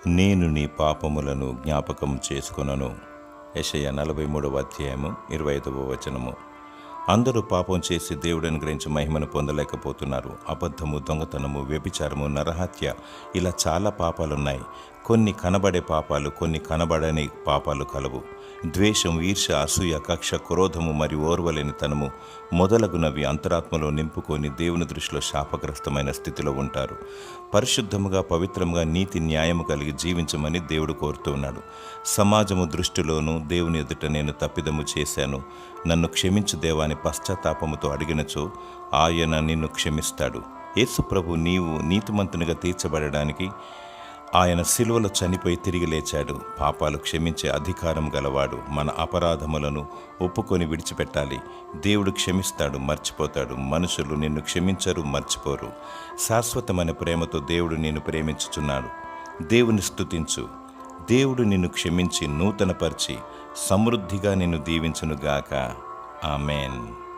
నేను నీ పాపములను జ్ఞాపకం చేసుకొనను. యెషయా 43:25. అందరూ పాపం చేసి దేవుడిని గ్రహించి మహిమను పొందలేకపోతున్నారు. అబద్ధము, దొంగతనము, వ్యభిచారము, నరహత్య, ఇలా చాలా పాపాలున్నాయి. కొన్ని కనబడే పాపాలు, కొన్ని కనబడని పాపాలు కలవు. ద్వేషం, ఈర్ష్య, అసూయ, కక్ష, క్రోధము మరియు ఓర్వలేనితనము మొదలగునవి అంతరాత్మలో నింపుకొని దేవుని దృష్టిలో శాపగ్రస్తమైన స్థితిలో ఉంటారు. పరిశుద్ధముగా, పవిత్రముగా, నీతి న్యాయము కలిగి జీవించమని దేవుడు కోరుతూ ఉన్నాడు. సమాజము దృష్టిలోనూ దేవుని ఎదుట నేను తప్పిదము చేశాను, నన్ను క్షమించు దేవా అని పశ్చాత్తాపముతో అడిగినచో ఆయన నిన్ను క్షమిస్తాడు. యేసు ప్రభు నీవు నీతిమంతునిగా తీర్చబడడానికి ఆయన సిలువలో చనిపోయి తిరిగి లేచాడు. పాపాలు క్షమించే అధికారం గలవాడు. మన అపరాధములను ఒప్పుకొని విడిచిపెట్టాలి. దేవుడు క్షమిస్తాడు, మర్చిపోతాడు. మనుషులు నిన్ను క్షమించరు, మర్చిపోరు. శాశ్వతమైన ప్రేమతో దేవుడు నిన్ను ప్రేమించుచున్నాడు. దేవుని స్తుతించు. దేవుడు నిన్ను క్షమించి నూతనపరిచి సమృద్ధిగా నిన్ను దీవించునుగాక. ఆమేన్.